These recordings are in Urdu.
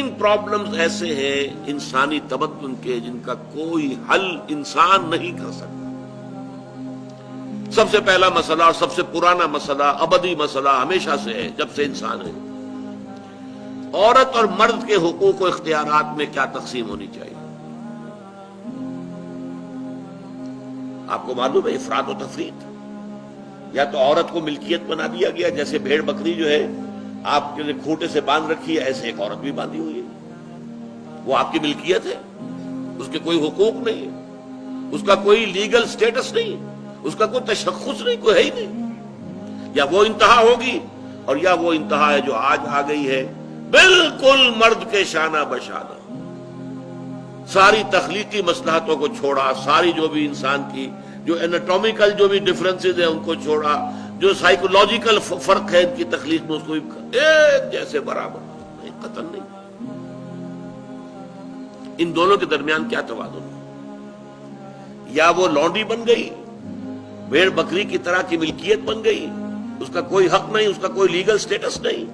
تین پرابلمز ایسے ہیں انسانی تمدن کے جن کا کوئی حل انسان نہیں کر سکتا. سب سے پہلا مسئلہ اور سب سے پرانا مسئلہ، ابدی مسئلہ ہمیشہ سے ہے جب سے انسان ہے، عورت اور مرد کے حقوق و اختیارات میں کیا تقسیم ہونی چاہیے. آپ کو معلوم ہے افراط و تفریط. یا تو عورت کو ملکیت بنا دیا گیا، جیسے بھیڑ بکری جو ہے آپ کے کھوٹے سے باندھ رکھی ہے، ایسے ایک عورت بھی باندھی ہوئی ہے، وہ آپ کی ملکیت ہے، اس کے کوئی حقوق نہیں ہے، اس کا کوئی لیگل سٹیٹس نہیں ہے، اس کا کوئی تشخص نہیں، کوئی ہے ہی نہیں. یا وہ انتہا ہوگی اور یا وہ انتہا ہے جو آج آ گئی ہے، بالکل مرد کے شانہ بشانہ. ساری تخلیقی مصلحتوں کو چھوڑا، ساری جو بھی انسان کی جو انیٹومیکل جو بھی ڈفرنسز ہیں ان کو چھوڑا، جو سائیکولوجیکل فرق ہے ان کی تخلیق میں اس کو ایک جیسے برابر، نہیں قتل نہیں. ان دونوں کے درمیان کیا توازن ہے؟ یا وہ لونڈی بن گئی، بھیڑ بکری کی طرح کی ملکیت بن گئی، اس کا کوئی حق نہیں، اس کا کوئی لیگل سٹیٹس نہیں،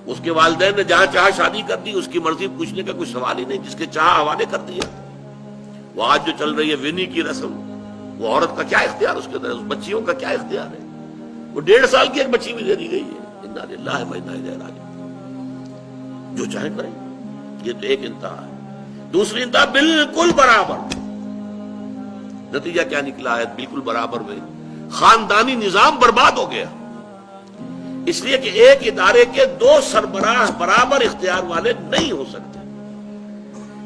اس کے والدین نے جہاں چاہا شادی کر دی، اس کی مرضی پوچھنے کا کوئی سوال ہی نہیں، جس کے چاہا حوالے کر دیا. وہ آج جو چل رہی ہے ونی کی رسم، وہ عورت کا کیا اختیار اس کے اندر، اس بچیوں کا کیا اختیار ہے؟ وہ 1.5 سال کی ایک بچی بھی دے دی گئی ہے. انا للہ و انا الیہ راجعون. جو چاہے کریں. یہ تو ایک انتہا ہے. دوسری انتہا بالکل برابر. نتیجہ کیا نکلا ہے؟ بالکل برابر میں خاندانی نظام برباد ہو گیا، اس لیے کہ ایک ادارے کے 2 سربراہ برابر اختیار والے نہیں ہو سکتے.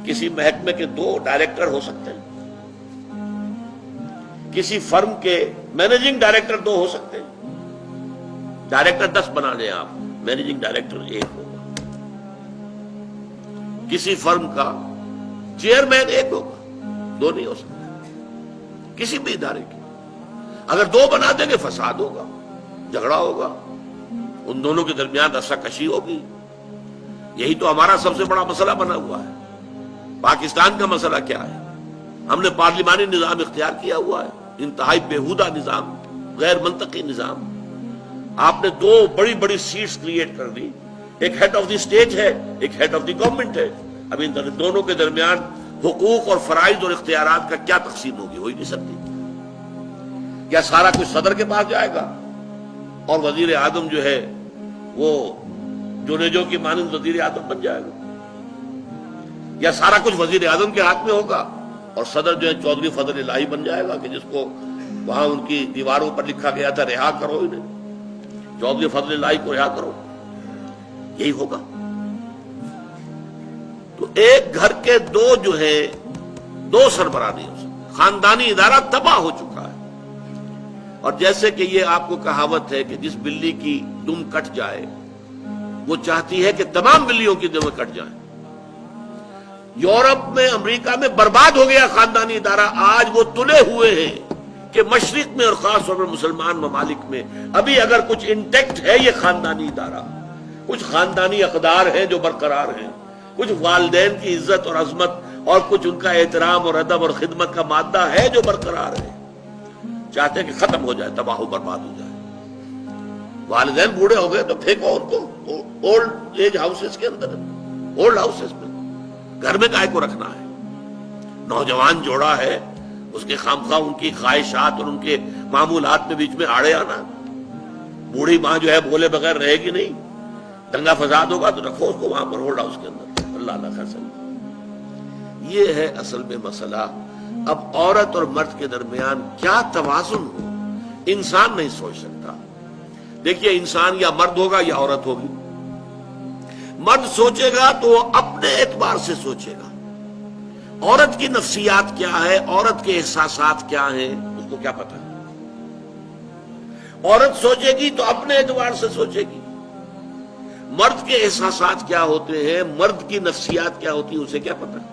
کسی محکمے کے 2 ڈائریکٹر ہو سکتے ہیں، کسی فرم کے مینیجنگ ڈائریکٹر 2 ہو سکتے ہیں. ڈائریکٹر 10 بنا لیں آپ، مینیجنگ ڈائریکٹر 1 ہوگا. کسی فرم کا چیئرمین 1 ہوگا، 2 نہیں ہو سکتے. کسی بھی ادارے کی اگر 2 بنا دیں گے فساد ہوگا، جھگڑا ہوگا، ان دونوں کے درمیان رساکشی ہوگی. یہی تو ہمارا سب سے بڑا مسئلہ بنا ہوا ہے. پاکستان کا مسئلہ کیا ہے؟ ہم نے پارلیمانی نظام اختیار کیا ہوا ہے، انتہائی بیہودہ نظام، غیر منطقی نظام. آپ نے 2 بڑی بڑی سیٹس کریٹ کر دی، ایک ہیڈ آف دی اسٹیٹ ہے، ایک ہیڈ آف دی گورنمنٹ ہے. اب ان دونوں کے درمیان حقوق اور فرائض اور اختیارات کا کیا تقسیم ہوگی؟ ہو ہی نہیں سکتی. یا سارا کچھ صدر کے پاس جائے گا اور وزیر اعظم جو ہے وہ جونیجو کی مانند وزیر اعظم بن جائے گا، یا سارا کچھ وزیر اعظم کے ہاتھ میں ہوگا اور صدر جو ہے چودھری فضل الہی بن جائے گا، کہ جس کو وہاں ان کی دیواروں پر لکھا گیا تھا رہا کرو انہیں، چودھری فضل الہی کو رہا کرو. یہی ہوگا. تو ایک گھر کے 2 جو ہے 2 سربراہ نہیں ہو سکتے. خاندانی ادارہ تباہ ہو چکا ہے. اور جیسے کہ یہ آپ کو کہاوت ہے کہ جس بلی کی دم کٹ جائے وہ چاہتی ہے کہ تمام بلیوں کی دمیں کٹ جائیں. یورپ میں، امریکہ میں برباد ہو گیا خاندانی ادارہ. آج وہ تلے ہوئے ہیں کہ مشرق میں اور خاص طور پر مسلمان ممالک میں ابھی اگر کچھ انٹیکٹ ہے یہ خاندانی ادارہ، کچھ خاندانی اقدار ہیں جو برقرار ہیں، کچھ والدین کی عزت اور عظمت اور کچھ ان کا احترام اور ادب اور خدمت کا مادہ ہے جو برقرار ہے. چاہتے ہیں کہ ختم ہو جائے، تباہ و برباد ہو جائے. والدین بوڑھے ہو گئے تو پھینکو ان کو اولڈ ایج ہاؤسز کے اندر، اولڈ ہاؤسز میں. گھر میں کائے کو رکھنا ہے؟ نوجوان جوڑا ہے، اس کے خامخواہ ان کی خواہشات اور ان کے معمولات میں بیچ میں آڑے آنا. بوڑھی ماں جو ہے بولے بغیر رہے گی نہیں، دنگا فساد ہوگا تو رکھو اس کو وہاں پر ہولڈ ہاؤس کے اندر. اللہ نہ خیر سمجھ. یہ ہے اصل میں مسئلہ. اب عورت اور مرد کے درمیان کیا توازن ہو انسان نہیں سوچ سکتا. دیکھیے انسان یا مرد ہوگا یا عورت ہوگی. مرد سوچے گا تو وہ اپنے اعتبار سے سوچے گا. عورت کی نفسیات کیا ہے، عورت کے احساسات کیا ہیں، اس کو کیا پتہ ہے. عورت سوچے گی تو اپنے اعتبار سے سوچے گی. مرد کے احساسات کیا ہوتے ہیں، مرد کی نفسیات کیا ہوتی ہے، اسے کیا پتہ ہے.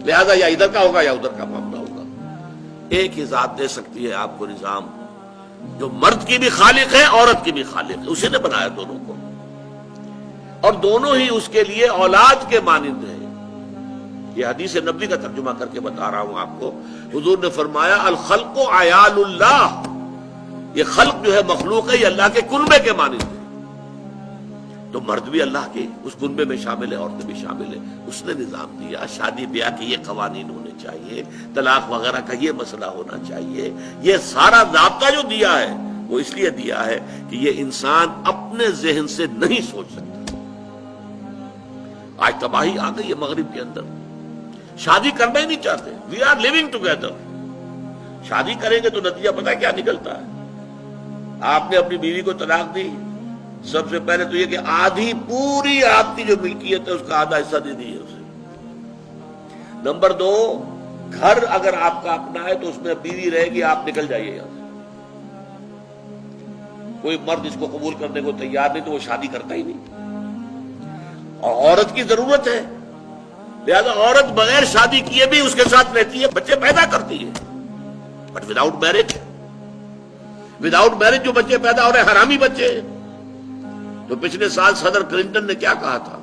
لہذا یا ادھر کا ہوگا یا ادھر کا معاملہ ہوگا. ایک ہی ذات دے سکتی ہے آپ کو نظام، جو مرد کی بھی خالق ہے عورت کی بھی خالق ہے. اسی نے بنایا دونوں کو، اور دونوں ہی اس کے لیے اولاد کے مانند ہیں. یہ حدیث نبوی کا ترجمہ کر کے بتا رہا ہوں آپ کو. حضور نے فرمایا الخلق عیال اللہ، یہ خلق جو ہے مخلوق ہے، یہ اللہ کے کنبے کے مانند ہے. تو مرد بھی اللہ کے اس کنبے میں شامل ہے، عورتیں بھی شامل ہیں. اس نے نظام دیا، شادی بیاہ کے یہ قوانین ہونے چاہیے، طلاق وغیرہ کا یہ مسئلہ ہونا چاہیے. یہ سارا ضابطہ جو دیا ہے وہ اس لیے دیا ہے کہ یہ انسان اپنے ذہن سے نہیں سوچ سکتا. آج تباہی آ گئی ہے مغرب کے اندر، شادی کرنا ہی نہیں چاہتے. We are living together. شادی کریں گے تو نتیجہ پتہ کیا نکلتا ہے؟ آپ نے اپنی بیوی کو طلاق دی، سب سے پہلے تو یہ کہ آدھی پوری آپ کی جو ملکیت ہے اس کا آدھا حصہ دے دیے اسے. نمبر 2، گھر اگر آپ کا اپنا ہے تو اس میں بیوی رہے گی، آپ نکل جائیے یہاں سے. کوئی مرد اس کو قبول کرنے کو تیار نہیں تو وہ شادی کرتا ہی نہیں. اور عورت کی ضرورت ہے، لہذا عورت بغیر شادی کیے بھی اس کے ساتھ رہتی ہے، بچے پیدا کرتی ہے. بٹ وداؤٹ میرج جو بچے پیدا ہو رہے ہیں حرامی بچے. تو پچھلے سال صدر کلنٹن نے کیا کہا تھا؟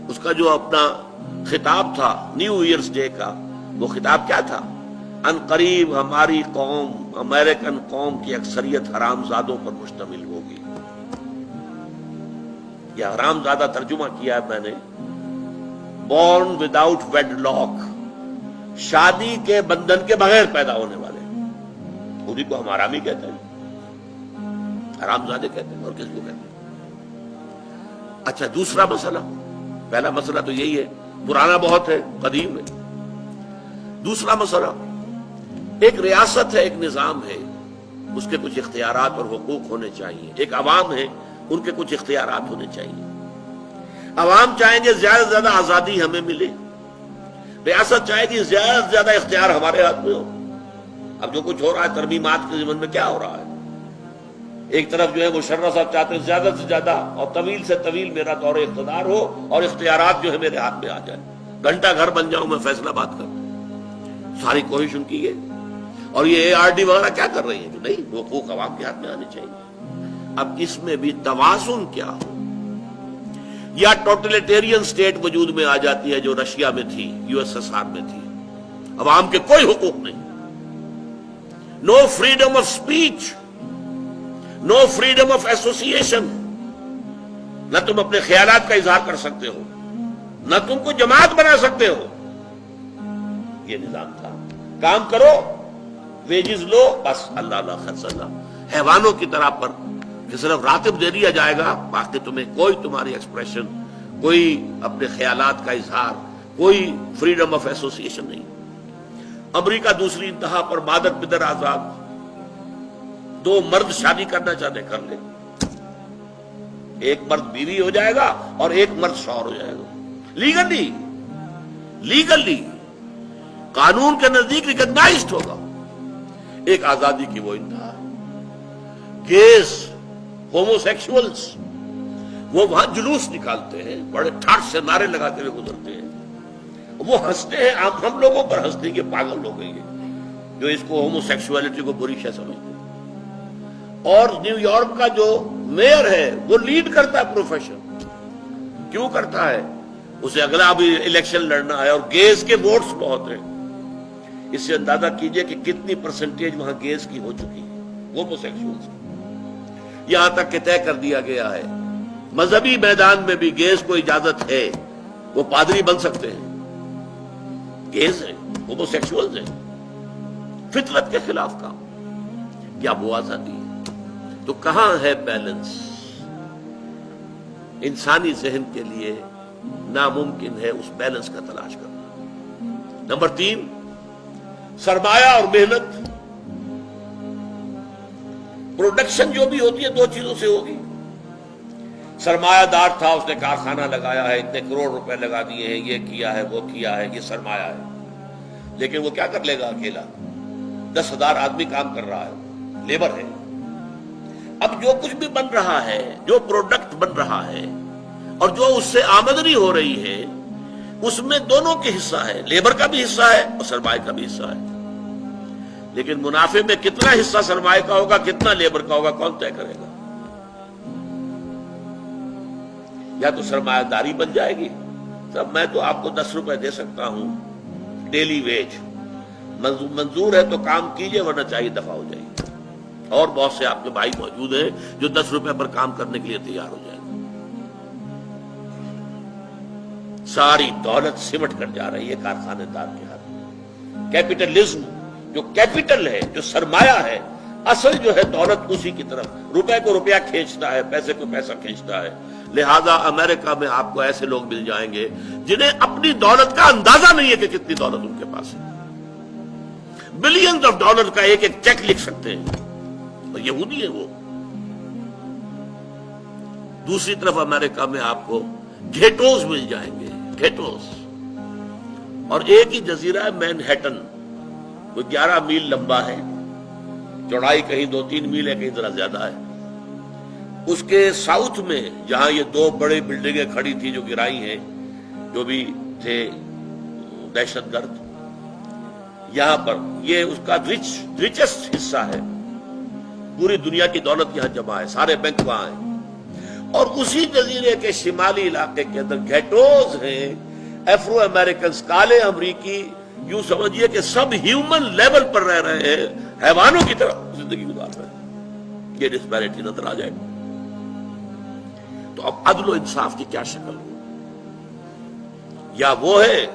اس کا جو اپنا خطاب تھا نیو ایئرز ڈے کا، وہ خطاب کیا تھا؟ ان قریب ہماری قوم، امریکن قوم کی اکثریت حرام زادوں پر مشتمل ہوگی. یہ حرام زادہ ترجمہ کیا ہے میں نے، بورن وداؤٹ ویڈ لاک، شادی کے بندھن کے بغیر پیدا ہونے والے. خود ہی کو ہم حرامی کہتے ہیں، حرام زادے کہتے ہیں، اور کس کو کہتے ہیں؟ اچھا دوسرا مسئلہ، پہلا مسئلہ تو یہی ہے، پرانا بہت ہے، قدیم ہے. دوسرا مسئلہ، ایک ریاست ہے، ایک نظام ہے، اس کے کچھ اختیارات اور حقوق ہونے چاہیے. ایک عوام ہے، ان کے کچھ اختیارات ہونے چاہیے. عوام چاہیں گے زیادہ سے زیادہ آزادی ہمیں ملے، ریاست چاہے گی زیادہ سے زیادہ اختیار ہمارے ہاتھ میں ہو. اب جو کچھ ہو رہا ہے ترمیمات کے ضمن میں کیا ہو رہا ہے؟ ایک طرف جو ہے مشرف صاحب چاہتے ہیں زیادہ سے زیادہ اور طویل سے طویل میرا دور اقتدار ہو اور اختیارات جو ہے میرے ہاتھ میں آ جائے، گھنٹہ گھر بن جاؤں میں فیصلہ بات کر. ساری کوشش ان کی ہے. اور یہ ARD وغیرہ کیا کر رہی ہے کہ نہیں، حقوق عوام کے ہاتھ میں آنے چاہیے. اب اس میں بھی توازن کیا ہو؟ یا ٹوٹلیٹیرین سٹیٹ وجود میں آ جاتی ہے جو رشیا میں تھی، USSR میں تھی، عوام کے کوئی حقوق نہیں، no freedom of speech, no freedom of association. نہ تم اپنے خیالات کا اظہار کر سکتے ہو، نہ تم کو جماعت بنا سکتے ہو. یہ نظام تھا. کام کرو، ویجز لو، بس اللہ اللہ خرچ اللہ. حیوانوں کی طرح پر کہ صرف راتب دے دیا جائے گا، باقی تمہیں کوئی تمہاری ایکسپریشن، کوئی اپنے خیالات کا اظہار، کوئی فریڈم آف ایسوسیشن نہیں. امریکہ دوسری انتہا پر، مادر پدر آزاد. 2 مرد شادی کرنا چاہتے کر لیں، ایک مرد بیوی ہو جائے گا اور ایک مرد شوہر ہو جائے گا. لیگلی قانون کے نزدیک ریکگنائزڈ ہوگا. ایک آزادی کی وہ انتہا. گیز، ہومو سیکشولز، وہ وہاں جلوس نکالتے ہیں، بڑے ٹھاٹ سے نعرے لگاتے ہوئے گزرتے ہیں. وہ ہنستے ہیں، ہم لوگوں پر ہنستے ہیں کہ پاگل لوگ ہیں یہ جو اس کو ہومو سیکشولیٹی کو بری شے سمجھتے ہیں. اور نیو یارک کا جو میئر ہے وہ لیڈ کرتا ہے پروفیشن. کیوں کرتا ہے؟ اسے اگلا بھی الیکشن لڑنا ہے اور گیز کے ووٹس بہت ہیں. اس سے اندازہ کیجئے کہ کتنی پرسنٹیج وہاں گیز کی ہو چکی ہے، ہومو سیکشولز. یہاں تک کہ طے کر دیا گیا ہے مذہبی میدان میں بھی گیز کو اجازت ہے، وہ پادری بن سکتے ہیں. گیز ہیں، ہومو سیکشولز ہیں، فطرت کے خلاف کام. کیا وہ آزادی ہے؟ تو کہاں ہے بیلنس؟ انسانی ذہن کے لیے ناممکن ہے اس بیلنس کا تلاش کرنا. نمبر 3، سرمایہ اور محنت. پروڈکشن جو بھی ہوتی ہے 2 چیزوں سے ہوگی. سرمایہ دار تھا، اس نے کارخانہ لگایا ہے، اتنے کروڑ روپے لگا دیے ہیں، یہ کیا ہے، وہ کیا ہے، یہ سرمایہ ہے. لیکن وہ کیا کر لے گا اکیلا؟ 10,000 آدمی کام کر رہا ہے، لیبر ہے. اب جو کچھ بھی بن رہا ہے، جو پروڈکٹ بن رہا ہے اور جو اس سے آمدنی ہو رہی ہے، اس میں دونوں کے حصہ ہے، لیبر کا بھی حصہ ہے اور سرمایہ کا بھی حصہ ہے. لیکن منافع میں کتنا حصہ سرمایہ کا ہوگا، کتنا لیبر کا ہوگا، کون طے کرے گا؟ یا تو سرمایہ داری بن جائے گی، سب میں تو آپ کو 10 روپے دے سکتا ہوں ڈیلی ویج، منظور ہے تو کام کیجئے ورنہ چاہیے دفع ہو جائیے. اور بہت سے آپ کے بھائی موجود ہیں جو 10 روپے پر کام کرنے کے لیے تیار ہو جائیں گے. ساری دولت سمٹ کر جا رہی ہے کارخانے دار کے ہاتھ. کیپٹلزم جو کیپٹل ہے، جو سرمایہ ہے، اصل جو ہے دولت اسی کی طرف، روپے کو روپیہ کھینچتا ہے، پیسے کو پیسہ کھینچتا ہے. لہذا امریکہ میں آپ کو ایسے لوگ مل جائیں گے جنہیں اپنی دولت کا اندازہ نہیں ہے کہ کتنی دولت ان کے پاس ہے. بلینز آف ڈالر کا ایک ایک چیک لکھ سکتے ہیں، اور یہودی ہے وہ. دوسری طرف امریکہ میں آپ کو گھیٹوز مل جائیں گے، گھیٹوز. اور ایک ہی جزیرہ ہے مینہٹن، وہ 11 میل لمبا ہے، چوڑائی کہیں 2-3 میل ہے، کہیں ذرا زیادہ ہے. اس کے ساؤتھ میں جہاں یہ 2 بڑے بلڈنگیں کھڑی تھی جو گرائی ہیں، جو بھی تھے دہشت گرد، یہاں پر یہ اس کا ریچسٹ حصہ ہے. پوری دنیا کی دولت یہاں جمع ہے، سارے بینک وہاں ہیں. اور اسی جزیرے کے شمالی علاقے کے اندر گھیٹوز ہیں، افرو امریکنز، کالے امریکی. یوں سمجھیے کہ سب ہیومن لیول پر رہ رہے ہیں، حیوانوں کی طرح زندگی گزار رہے ہیں. یہ ڈسپیرٹی نظر آ جائے گی. تو اب عدل و انصاف کی کیا شکل ہو؟ یا وہ ہے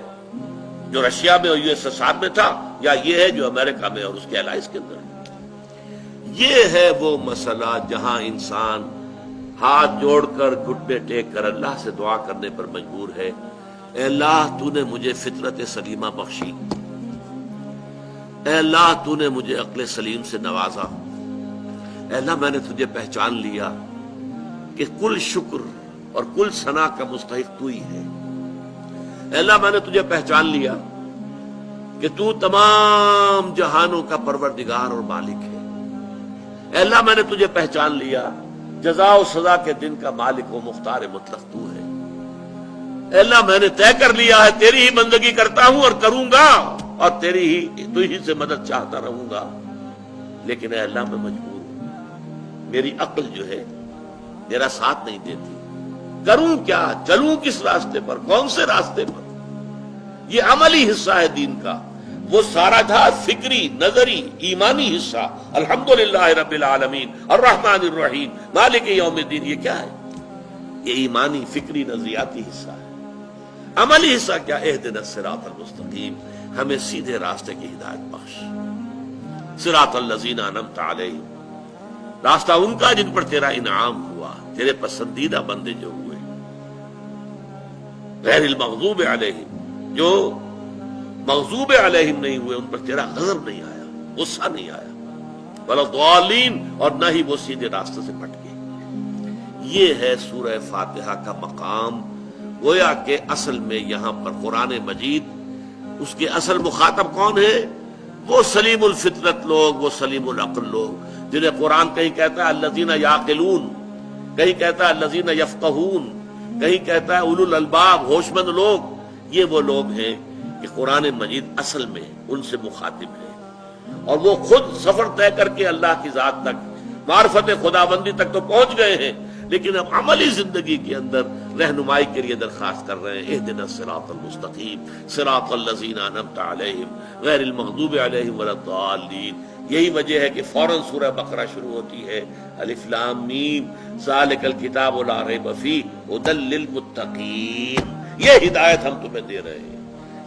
جو رشیا میں اور USSR میں تھا، یا یہ ہے جو امریکہ میں اور اس کے الائز کے اندر ہے. یہ ہے وہ مسئلہ جہاں انسان ہاتھ جوڑ کر، گھٹنے ٹیک کر اللہ سے دعا کرنے پر مجبور ہے. اے اللہ تو نے مجھے فطرت سلیمہ بخشی، اے اللہ تو نے مجھے عقل سلیم سے نوازا، اے اللہ میں نے تجھے پہچان لیا کہ کل شکر اور کل ثنا کا مستحق تو ہی ہے. اے اللہ میں نے تجھے پہچان لیا کہ تو تمام جہانوں کا پروردگار اور مالک ہے. اے اللہ میں نے تجھے پہچان لیا جزا و سزا کے دن کا مالک و مختار مطلق تو ہے. اے اللہ میں نے طے کر لیا ہے تیری ہی بندگی کرتا ہوں اور کروں گا، اور تیری ہی تو ہی سے مدد چاہتا رہوں گا. لیکن اے اللہ میں مجبور ہوں، میری عقل جو ہے میرا ساتھ نہیں دیتی. کروں کیا، چلوں کس راستے پر، کون سے راستے پر؟ یہ عملی حصہ ہے دین کا. وہ سارا تھا فکری، نظری، ایمانی حصہ. الحمدللہ رب العالمین الرحمن الرحیم مالک یوم الدین، یہ کیا ہے؟ یہ ایمانی، فکری، نظریاتی حصہ ہے. عملی حصہ کیا؟ اہدنا الصراط المستقیم، ہمیں سیدھے راستے کی ہدایت بخش. صراط الذین انعمت علیہم، راستہ ان کا جن پر تیرا انعام ہوا، تیرے پسندیدہ بندے جو ہوئے. غیر المغضوب علیہم، جو مغضوب علیہم نہیں ہوئے، ان پر تیرا غضب نہیں آیا، غصہ نہیں آیا. ولا الضالین، اور نہ ہی وہ سیدھے راستے سے پھٹ گئے. یہ ہے سورہ فاتحہ کا مقام. گویا کہ اصل میں یہاں پر قرآن مجید، اس کے اصل مخاطب کون ہے؟ وہ سلیم الفطرت لوگ، وہ سلیم العقل لوگ، جنہیں قرآن کہیں کہتا ہے الذین یعقلون، کہیں کہتا ہے الذین یفقہون، کہیں کہتا ہے اولو الالباب، ہوش مند لوگ. یہ وہ لوگ ہیں کہ قرآن مجید اصل میں ان سے مخاطب ہے. اور وہ خود سفر طے کر کے اللہ کی ذات تک، معرفت خداوندی تک تو پہنچ گئے ہیں، لیکن اب عملی زندگی کے اندر رہنمائی کے لیے درخواست کر رہے ہیں اہدنا الصراط المستقیم صراط الذین انعمت علیہم غیر المغضوب علیہم ولا الضالین. یہی وجہ ہے کہ فوراً سورہ بقرہ شروع ہوتی ہے الف لام میم ذالک الکتاب لا ریب فیہ ھدی للمتقین. یہ ہدایت ہم تمہیں دے رہے ہیں.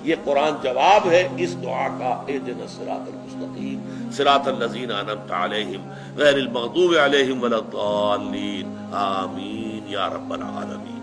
یہ قرآن جواب ہے اس دعا کا اہدنا الصراط المستقیم صراط الذین انعمت علیہم غیر المغضوب علیہم ولا الضالین. آمین یا رب العالمین.